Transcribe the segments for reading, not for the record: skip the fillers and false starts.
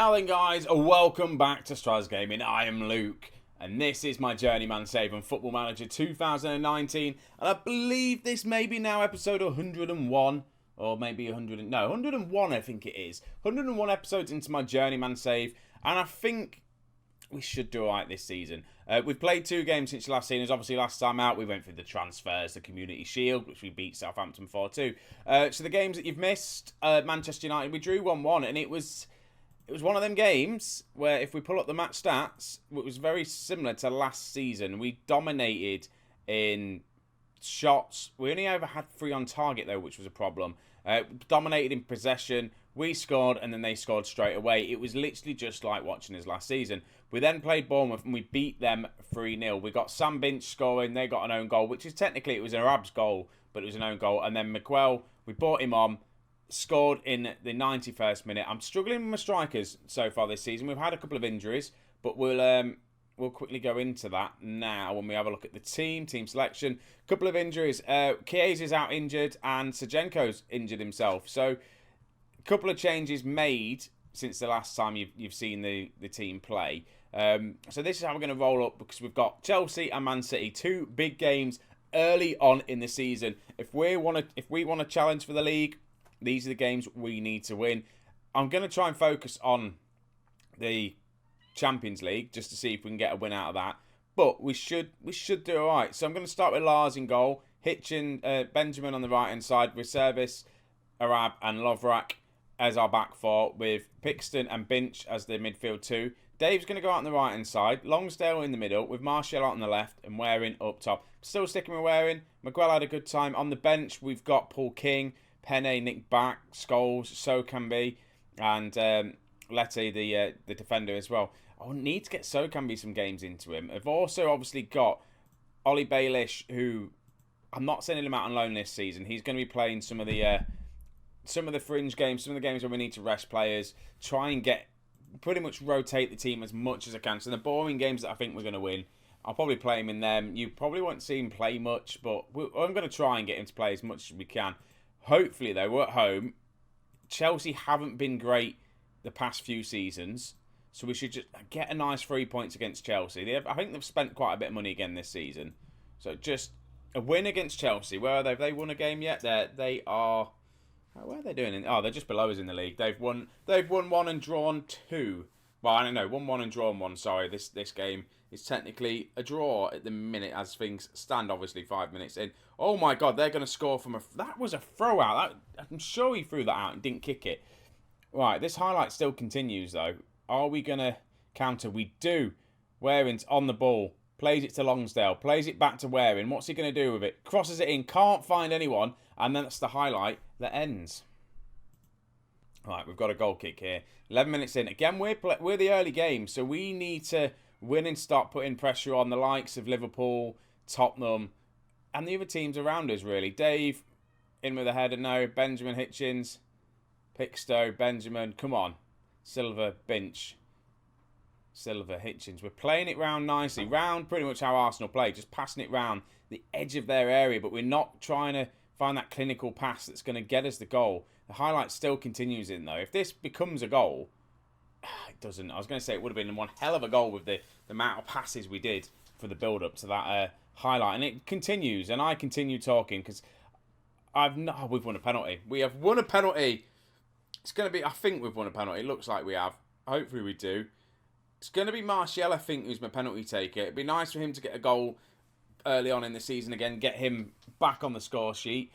Now then guys, welcome back to Strasz Gaming. I am Luke and this is my Journeyman save on Football Manager 2019 and I believe this may be now episode 101 or maybe 101 I think it is. 101 episodes into my Journeyman save and I think we should do alright this season. We've played 2 games since last season. Obviously last time out we went through the transfers, the Community Shield, which we beat Southampton 4-2. So the games that you've missed, Manchester United, we drew 1-1 and it was one of them games where if we pull up the match stats, it was very similar to last season. We dominated in shots. We only ever had 3 on target though, which was a problem. Dominated in possession. We scored and then they scored straight away. It was literally just like watching us last season. We then played Bournemouth and we beat them 3-0. We got Sam Binch scoring. They got an own goal, which is technically, it was an Arab's goal, but it was an own goal. And then Miguel, we brought him on, scored in the 91st minute. I'm struggling with my strikers so far this season. We've had a couple of injuries, but we'll quickly go into that now when we have a look at the team selection. A couple of injuries. Chiesa's out injured and Sajenko's injured himself. So a couple of changes made since the last time you've seen the team play. So this is how we're going to roll up because we've got Chelsea and Man City, 2 big games early on in the season. If we want to challenge for the league, these are the games we need to win. I'm going to try and focus on the Champions League just to see if we can get a win out of that. But we should do all right. So I'm going to start with Lars in goal, Benjamin on the right hand side with Service, Arab and Lovrak as our back 4 with Pixton and Binch as the midfield 2. Dave's going to go out on the right hand side, Longsdale in the middle with Martial out on the left and Waring up top. Still sticking with Waring. Miguel had a good time. On the bench we've got Paul King, Penne, Nick Back, Scholes, Sokambi, and Letty, the defender as well. I need to get Sokambi some games into him. I've also obviously got Ollie Baelish, who I'm not sending him out on loan this season. He's going to be playing some of the fringe games, some of the games where we need to rest players, try and pretty much rotate the team as much as I can. So the boring games that I think we're going to win, I'll probably play him in them. You probably won't see him play much, but I'm going to try and get him to play as much as we can. Hopefully, though, we're at home. Chelsea haven't been great the past few seasons, so we should just get a nice 3 points against Chelsea. I think they've spent quite a bit of money again this season. So just a win against Chelsea. Where are they? Have they won a game yet? They are... Where are they doing? They're just below us in the league. They've won 1 and drawn 2. Well, I don't know. 1-1 and drawn 1. Sorry, this game is technically a draw at the minute as things stand. Obviously, 5 minutes in. Oh my God, they're going to score from that was a throw out. I'm sure he threw that out and didn't kick it. Right, this highlight still continues though. Are we going to counter? We do. Waring's on the ball. Plays it to Longsdale. Plays it back to Waring. What's he going to do with it? Crosses it in. Can't find anyone. And then that's the highlight that ends. Right, we've got a goal kick here. 11 minutes in. Again, we're the early game, so we need to win and start putting pressure on the likes of Liverpool, Tottenham, and the other teams around us, really. Dave, in with a header, no. Benjamin Hitchens, Pixto, Benjamin, come on. Silva, Binch, Silva, Hitchens. We're playing it round nicely. Round pretty much how Arsenal play, just passing it round the edge of their area, but we're not trying to find that clinical pass that's going to get us the goal. The highlight still continues in, though. If this becomes a goal, it doesn't. I was going to say it would have been one hell of a goal with the amount of passes we did for the build-up to that highlight. And it continues, and I continue talking because we've won a penalty. We have won a penalty. It's going to be, I think we've won a penalty. It looks like we have. Hopefully we do. It's going to be Martial, I think, who's my penalty taker. It'd be nice for him to get a goal early on in the season again, get him back on the score sheet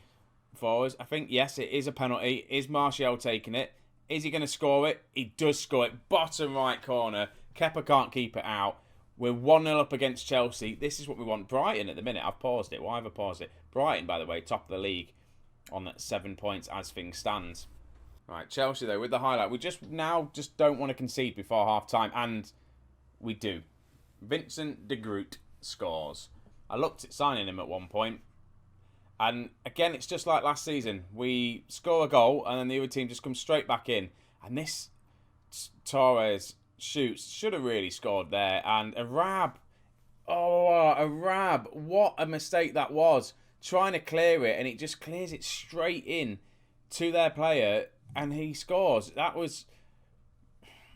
for us. I think, yes, it is a penalty. Is Martial taking it? Is he going to score it? He does score it. Bottom right corner. Kepa can't keep it out. We're 1-0 up against Chelsea. This is what we want. Brighton at the minute. I've paused it. Why have I paused it? Brighton, by the way, top of the league on 7 points as things stand. Right, Chelsea, though, with the highlight. We just don't want to concede before half-time, and we do. Vincent de Groot scores. I looked at signing him at one point. And again, it's just like last season. We score a goal and then the other team just comes straight back in. And this Torres shoots. Should have really scored there. And Arab. What a mistake that was. Trying to clear it and it just clears it straight in to their player and he scores. That was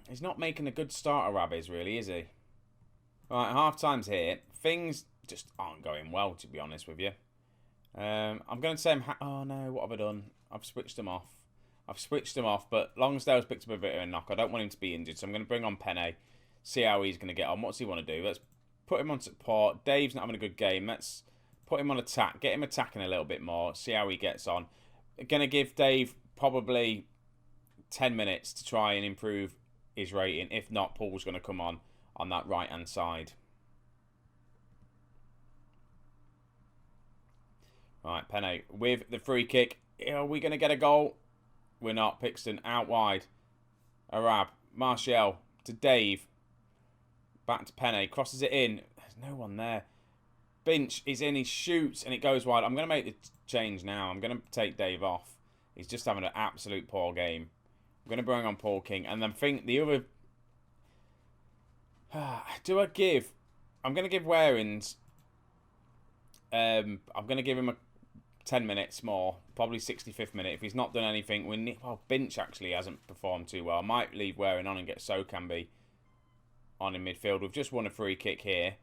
He's not making a good start, Arabi's really, is he? Right, half-time's here. Things just aren't going well, to be honest with you. I'm going to say oh, no, what have I done? I've switched him off. But Lonsdale's picked up a bit of a knock. I don't want him to be injured, so I'm going to bring on Penne. See how he's going to get on. What's he want to do? Let's put him on support. Dave's not having a good game. Let's put him on attack. Get him attacking a little bit more. See how he gets on. Going to give Dave probably 10 minutes to try and improve his rating. If not, Paul's going to come on that right-hand side. Right, Penne with the free kick. Are we going to get a goal? We're not. Pixton out wide. Arab. Martial to Dave. Back to Penne. Crosses it in. There's no one there. Binch is in. He shoots and it goes wide. I'm going to make the change now. I'm going to take Dave off. He's just having an absolute poor game. I'm going to bring on Paul King. And then think the other... do I give... I'm going to give Warings... I'm going to give him a 10 minutes more. Probably 65th minute. If he's not done anything... Binch actually hasn't performed too well. I might leave Waring on and get Sokambi on in midfield. We've just won a free kick here.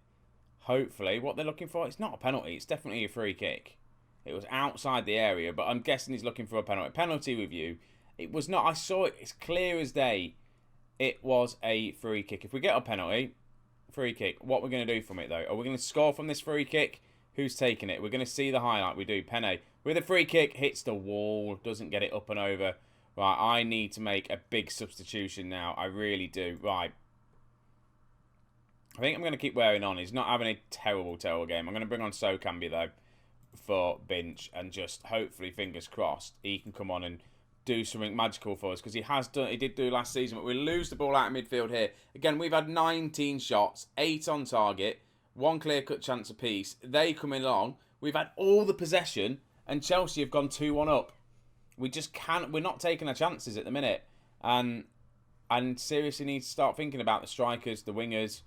Hopefully. What they're looking for... It's not a penalty. It's definitely a free kick. It was outside the area, but I'm guessing he's looking for a penalty. Penalty review. It was not. I saw it. It's clear as day. It was a free kick. If we get a penalty, free kick, what we're going to do from it, though? Are we going to score from this free kick? Who's taking it? We're going to see the highlight. We do. Penne with a free kick. Hits the wall. Doesn't get it up and over. Right, I need to make a big substitution now. I really do. Right. I think I'm going to keep Waring on. He's not having a terrible, terrible game. I'm going to bring on Sokambi, though, for Binch. And just, hopefully, fingers crossed, he can come on and do something magical for us, because he did do last season, but we lose the ball out of midfield here. Again, we've had 19 shots, 8 on target, 1 clear-cut chance apiece. They come along, we've had all the possession, and Chelsea have gone 2-1 up. We just can't, we're not taking our chances at the minute, and seriously need to start thinking about the strikers, the wingers,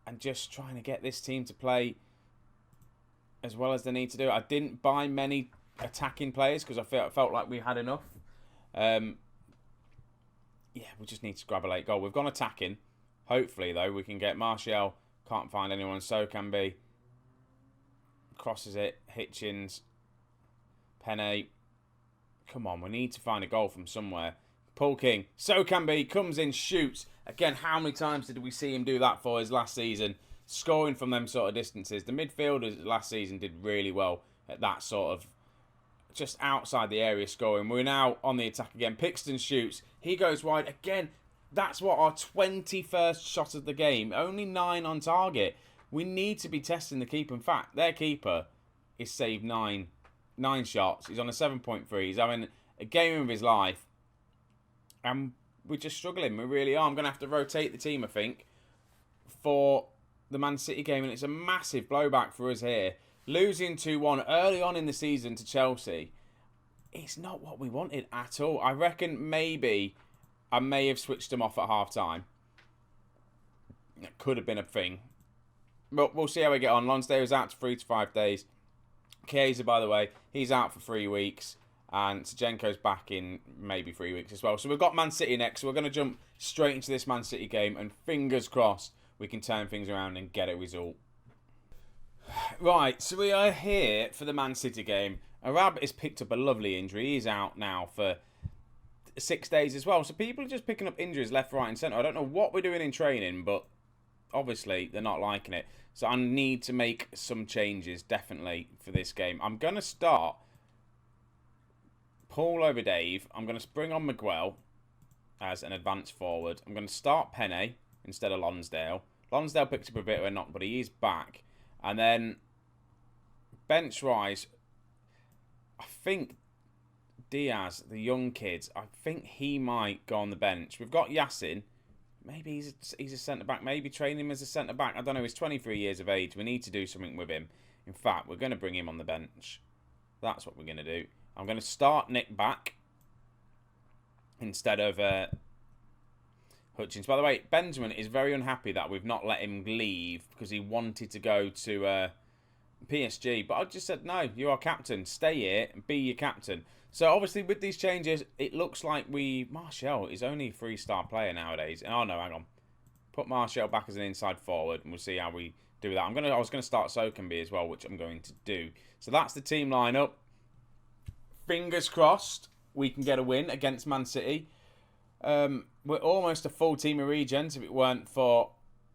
and just trying to get this team to play as well as they need to do. I didn't buy many attacking players because I felt like we had enough. Yeah, we just need to grab a late goal. We've gone attacking. Hopefully, though, we can get Martial. Can't find anyone. So can be. Crosses it. Hitchens. Penne. Come on, we need to find a goal from somewhere. Paul King. So can be. Comes in, shoots. Again, how many times did we see him do that for his last season? Scoring from them sort of distances. The midfielders last season did really well at that sort of just outside the area scoring. We're now on the attack again. Pixton shoots. He goes wide. Again, that's what our 21st shot of the game. Only 9 on target. We need to be testing the keeper. In fact, their keeper is saved 9 shots. He's on a 7.3. He's having a game of his life. And we're just struggling. We really are. I'm going to have to rotate the team, I think, for the Man City game. And it's a massive blowback for us here. Losing 2-1 early on in the season to Chelsea, it's not what we wanted at all. I reckon maybe I may have switched them off at half-time. That could have been a thing. But we'll see how we get on. Lonsdale is out to 3 to 5 days. Chiesa, by the way, he's out for 3 weeks. And Zinchenko's back in maybe 3 weeks as well. So we've got Man City next. So we're going to jump straight into this Man City game. And fingers crossed we can turn things around and get a result. Right, so we are here for the Man City game. Arab has picked up a lovely injury. He's out now for 6 days as well. So people are just picking up injuries left, right and centre. I don't know what we're doing in training, but obviously they're not liking it. So I need to make some changes, definitely, for this game. I'm going to start Paul over Dave. I'm going to bring on Miguel as an advanced forward. I'm going to start Penne instead of Lonsdale. Lonsdale picked up a bit of a knock, but he is back. And then bench rise, I think Diaz, the young kids, I think he might go on the bench. We've got Yassin. Maybe he's a centre-back. Maybe train him as a centre-back. I don't know. He's 23 years of age. We need to do something with him. In fact, we're going to bring him on the bench. That's what we're going to do. I'm going to start Nick back instead of Hutchins. By the way, Benjamin is very unhappy that we've not let him leave because he wanted to go to PSG. But I just said, no, you are captain. Stay here and be your captain. So obviously with these changes, it looks like Martial is only a 3-star player nowadays. Oh no, hang on. Put Martial back as an inside forward, and we'll see how we do that. I was gonna start Sokenby as well, which I'm going to do. So that's the team lineup. Fingers crossed we can get a win against Man City. We're almost a full team of regens. If it weren't for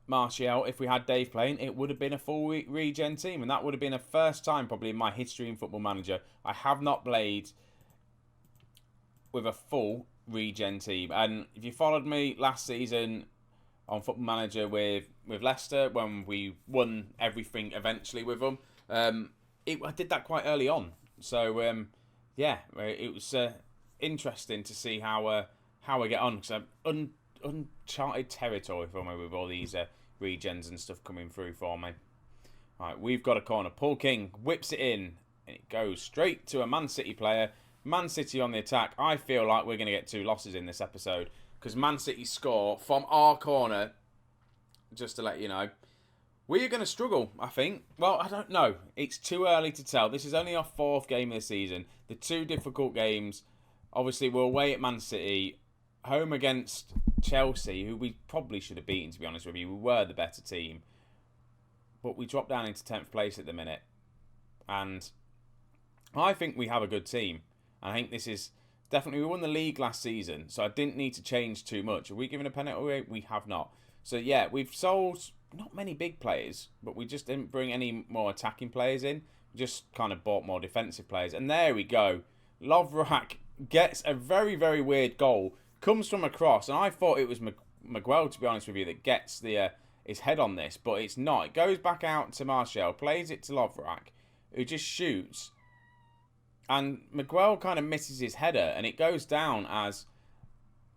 Martial, if we had Dave playing, it would have been a full regen team, and that would have been a first time probably in my history in Football Manager. I have not played with a full regen team, and if you followed me last season on Football Manager with Leicester when we won everything eventually with them, I did that quite early on. So yeah, it was interesting to see how we get on, because uncharted territory for me with all these regens and stuff coming through for me. Right, we've got a corner. Paul King whips it in, and it goes straight to a Man City player. Man City on the attack. I feel like we're going to get 2 losses in this episode, because Man City score from our corner. Just to let you know, we are going to struggle, I think. Well, I don't know. It's too early to tell. This is only our 4th game of the season. The 2 difficult games, obviously, we're away at Man City, home against Chelsea, who we probably should have beaten, to be honest with you. We were the better team. But we dropped down into 10th place at the minute. And I think we have a good team. I think this is definitely... We won the league last season, so I didn't need to change too much. Are we given a penalty away? We have not. So, yeah, we've sold not many big players, but we just didn't bring any more attacking players in. We just kind of bought more defensive players. And there we go. Lovrak gets a very, very weird goal. Comes from a cross, and I thought it was Miguel, to be honest with you, that gets his head on this, but it's not. It goes back out to Martial, plays it to Lovrak, who just shoots, and Miguel kind of misses his header, and it goes down as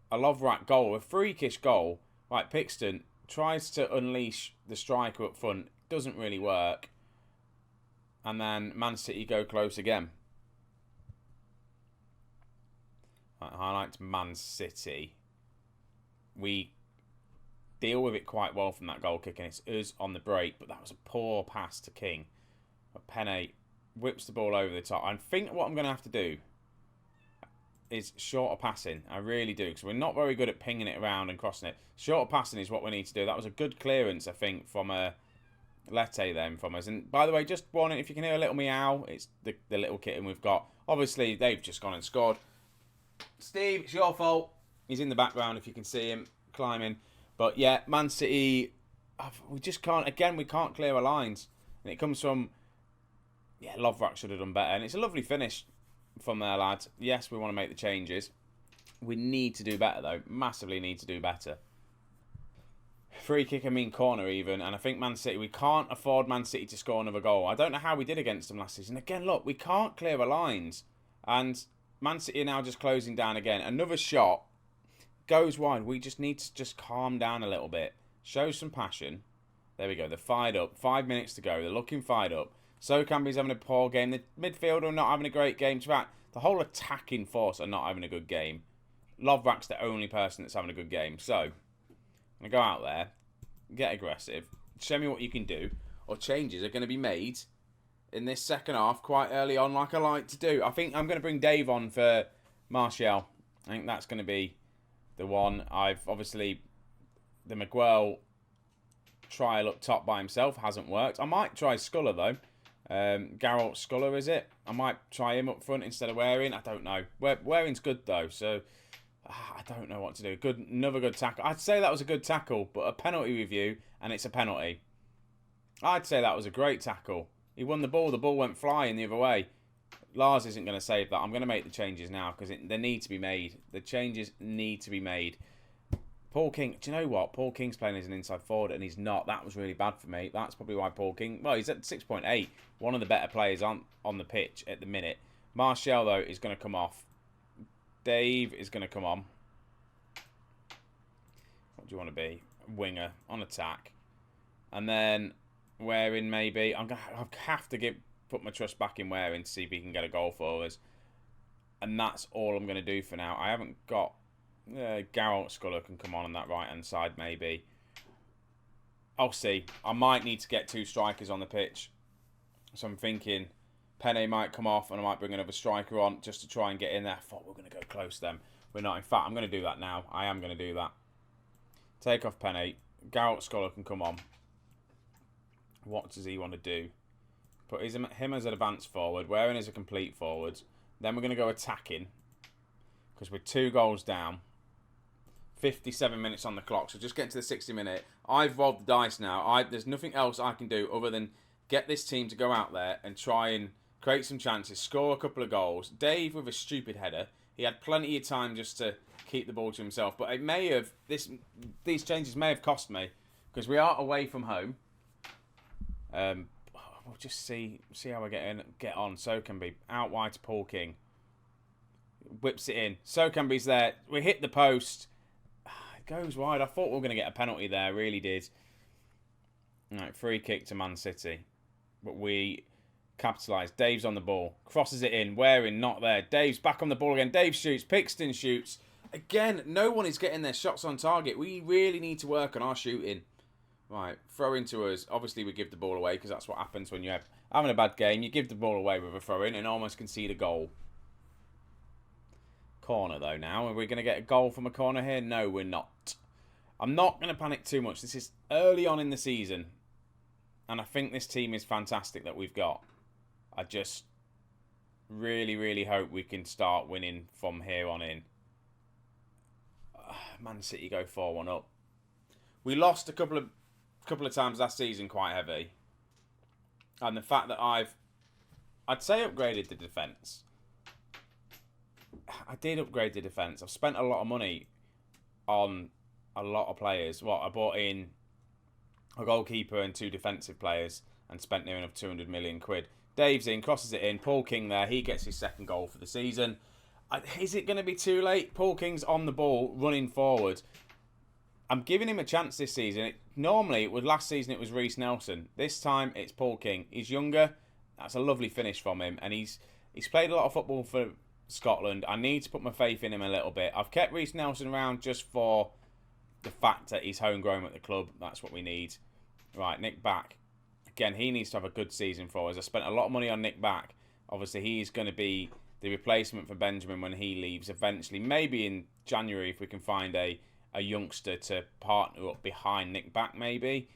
a Lovrak goal, a freakish goal. Right, Pixton tries to unleash the striker up front, doesn't really work, and then Man City go close again. Highlights Man City. We deal with it quite well from that goal kick, and it's us on the break, but that was a poor pass to King. But Penne whips the ball over the top. I think what I'm going to have to do is shorter passing. I really do, because we're not very good at pinging it around and crossing it. Shorter passing is what we need to do. That was a good clearance, I think, from Lette then from us. And by the way, just warning, if you can hear a little meow, it's the little kitten we've got. Obviously, they've just gone and scored. Steve, it's your fault. He's in the background if you can see him climbing. But yeah, Man City, we just can't, again, we can't clear our lines. And it comes from, yeah, Lovrak should have done better. And it's a lovely finish from there, lads. Yes, we want to make the changes. We need to do better, though. Massively need to do better. Free kick, I mean corner even. And I think Man City, we can't afford Man City to score another goal. I don't know how we did against them last season. Again, look, we can't clear our lines. And Man City are now just closing down again. Another shot goes wide. We just need to just calm down a little bit. Show some passion. There we go. They're fired up. 5 minutes to go. They're looking fired up. Sokambi's having a poor game. The midfielder are not having a great game. In fact, the whole attacking force are not having a good game. Lovrak's the only person that's having a good game. So, I'm going to go out there, get aggressive, show me what you can do, or changes are going to be made in this second half quite early on, like I like to do. I think I'm going to bring Dave on for Martial. I think that's going to be the one. I've obviously, the Miguel trial up top by himself hasn't worked. I might try Sculler though. Garrett Sculler, is it? I might try him up front instead of Waring. I don't know. Waring's good though, so I don't know what to do. Another good tackle. I'd say that was a good tackle, but a penalty review, and it's a penalty. I'd say that was a great tackle. He won the ball. The ball went flying the other way. Lars isn't going to save that. I'm going to make the changes now because they need to be made. The changes need to be made. Paul King, do you know what? Paul King's playing as an inside forward and he's not. That was really bad for me. That's probably why Paul King... Well, he's at 6.8. One of the better players on the pitch at the minute. Martial, though, is going to come off. Dave is going to come on. What do you want to be? Winger on attack. And then Waring maybe. I have to put my trust back in Waring to see if he can get a goal for us. And that's all I'm going to do for now. I haven't got... Garrett Sculler can come on that right-hand side, maybe. I'll see. I might need to get two strikers on the pitch. So I'm thinking Penne might come off and I might bring another striker on just to try and get in there. I thought we were going to go close to them. We're not. In fact, I'm going to do that now. I am going to do that. Take off Penne. Garrett Scholar can come on. What does he want to do? Put him as an advanced forward. Waring as a complete forward. Then we're going to go attacking. Because we're 2 goals down. 57 minutes on the clock. So just getting to the 60-minute. I've rolled the dice now. There's nothing else I can do other than get this team to go out there and try and create some chances. Score a couple of goals. Dave with a stupid header. He had plenty of time just to keep the ball to himself. But it may have... These changes may have cost me. Because we are away from home. We'll just see how we get on. So can be out wide to Paul King. Whips it in. So can be's there. We hit the post. It goes wide. I thought we were going to get a penalty there. Really did. Right, free kick to Man City. But we capitalise. Dave's on the ball. Crosses it in. Waring not there. Dave's back on the ball again. Dave shoots. Pixton shoots. Again, no one is getting their shots on target. We really need to work on our shooting. Right, throw into us. Obviously, we give the ball away because that's what happens when you're having a bad game. You give the ball away with a throw-in and almost concede a goal. Corner, though, now. Are we going to get a goal from a corner here? No, we're not. I'm not going to panic too much. This is early on in the season. And I think this team is fantastic that we've got. I just really, really hope we can start winning from here on in. Man City go 4-1 up. We lost a couple of times last season quite heavy. And the fact that I'd say upgraded the defence. I did upgrade the defence. I've spent a lot of money on a lot of players. I bought in a goalkeeper and 2 defensive players and spent near enough 200 million quid. Dave's in, crosses it in. Paul King there. He gets his 2nd goal for the season. Is it going to be too late? Paul King's on the ball, running forward. I'm giving him a chance this season. Last season it was Reece Nelson. This time it's Paul King. He's younger. That's a lovely finish from him. And he's played a lot of football for Scotland. I need to put my faith in him a little bit. I've kept Reece Nelson around just for the fact that he's homegrown at the club. That's what we need. Right, Nick Back. Again, he needs to have a good season for us. I spent a lot of money on Nick Back. Obviously, he's going to be the replacement for Benjamin when he leaves eventually. Maybe in January if we can find a youngster to partner up behind Nick Back maybe.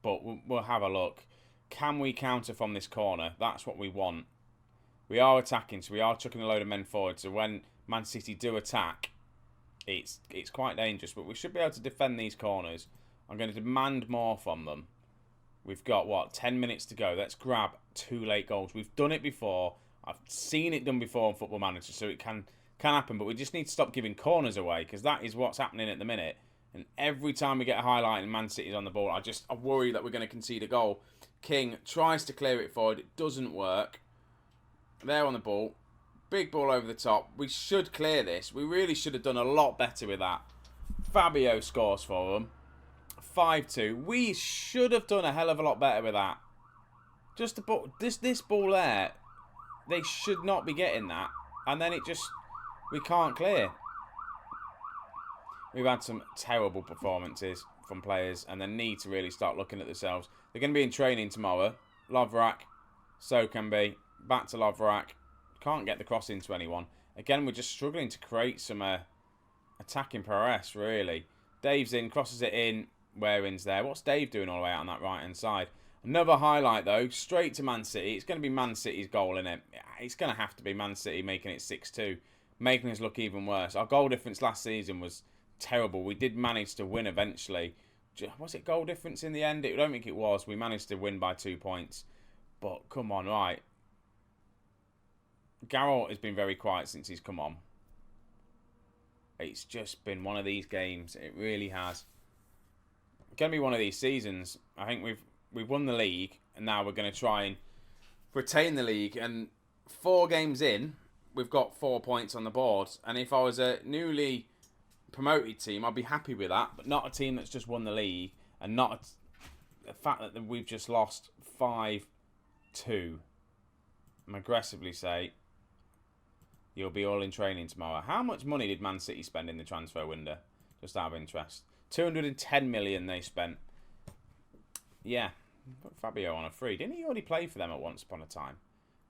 But we'll have a look. Can we counter from this corner? That's what we want. We are attacking, so we are chucking a load of men forward. So when Man City do attack, it's quite dangerous. But we should be able to defend these corners. I'm going to demand more from them. We've got, 10 minutes to go. Let's grab 2 late goals. We've done it before. I've seen it done before on Football Manager, so it can happen. But we just need to stop giving corners away, because that is what's happening at the minute. And every time we get a highlight and Man City's on the ball, I worry that we're going to concede a goal. King tries to clear it forward. It doesn't work. They're on the ball. Big ball over the top. We should clear this. We really should have done a lot better with that. Fabio scores for them. 5-2. We should have done a hell of a lot better with that. Just the ball, this ball there, they should not be getting that. And then we can't clear. We've had some terrible performances from players and they need to really start looking at themselves. They're going to be in training tomorrow. Lovrak, so can be. Back to Lovrak. Can't get the cross into anyone. Again, we're just struggling to create some attacking prowess, really. Dave's in, crosses it in. Waring's there. What's Dave doing all the way out on that right-hand side? Another highlight, though. Straight to Man City. It's going to be Man City's goal, isn't it? It's going to have to be Man City making it 6-2. Making us look even worse. Our goal difference last season was terrible. We did manage to win eventually. Was it goal difference in the end? I don't think it was. We managed to win by 2 points. But, come on, right. Garrett has been very quiet since he's come on. It's just been one of these games. It really has. It's going to be one of these seasons. I think we've won the league, and now we're going to try and retain the league. And 4 games in, we've got 4 points on the board. And if I was a newly promoted team, I'd be happy with that. But not a team that's just won the league, and not the fact that we've just lost 5-2. I'm aggressively say you'll be all in training tomorrow. How much money did Man City spend in the transfer window? Just out of interest. 210 million they spent. Yeah, Put Fabio on a free. Didn't he already play for them at once upon a time?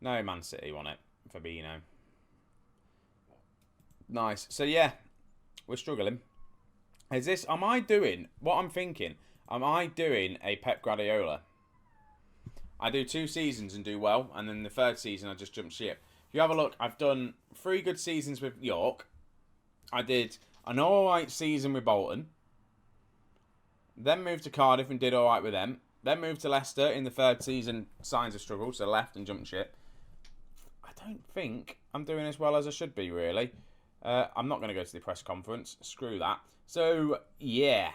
No, Man City won it. Fabinho. Nice. So, yeah, we're struggling. Am I doing, what I'm thinking, am I doing a Pep Guardiola? I do 2 seasons and do well, and then the 3rd season I just jump ship. If you have a look, I've done 3 good seasons with York. I did an alright season with Bolton. Then moved to Cardiff and did alright with them. Then moved to Leicester in the 3rd season, signs of struggle, so left and jumped ship. I don't think I'm doing as well as I should be, really. I'm not going to go to the press conference. Screw that. So, yeah,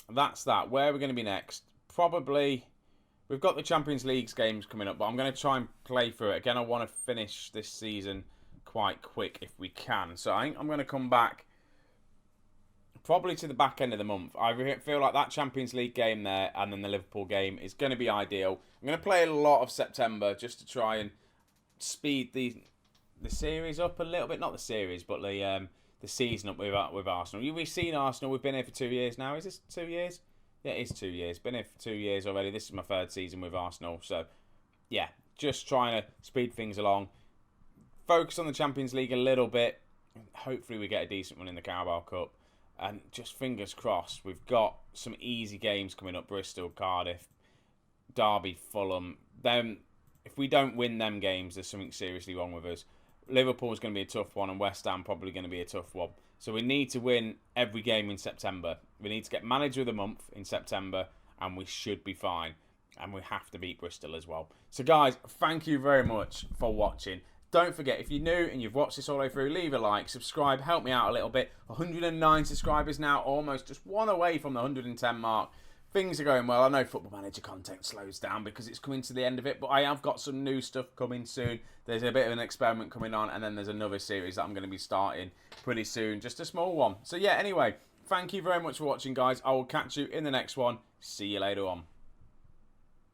that's that. Where are we going to be next? Probably, we've got the Champions League games coming up, but I'm going to try and play through it. Again, I want to finish this season quite quick if we can. So I think I'm going to come back probably to the back end of the month. I feel like that Champions League game there and then the Liverpool game is going to be ideal. I'm going to play a lot of September just to try and speed the series up a little bit. Not the series, but the season up with Arsenal. We've seen Arsenal. We've been here for 2 years now. Is this 2 years? Yeah, it is 2 years. Been here for 2 years already. This is my 3rd season with Arsenal. So, yeah, just trying to speed things along. Focus on the Champions League a little bit. Hopefully we get a decent one in the Carabao Cup. And just fingers crossed, we've got some easy games coming up. Bristol, Cardiff, Derby, Fulham. Then, if we don't win them games, there's something seriously wrong with us. Liverpool's going to be a tough one, and West Ham probably going to be a tough one. So we need to win every game in September. We need to get manager of the month in September, and we should be fine. And we have to beat Bristol as well. So guys, thank you very much for watching. Don't forget, if you're new and you've watched this all the way through, leave a like, subscribe, help me out a little bit. 109 subscribers now, almost just one away from the 110 mark. Things are going well. I know Football Manager content slows down because it's coming to the end of it, but I have got some new stuff coming soon. There's a bit of an experiment coming on, and then there's another series that I'm going to be starting pretty soon. Just a small one. So yeah, anyway, thank you very much for watching, guys. I will catch you in the next one. See you later on.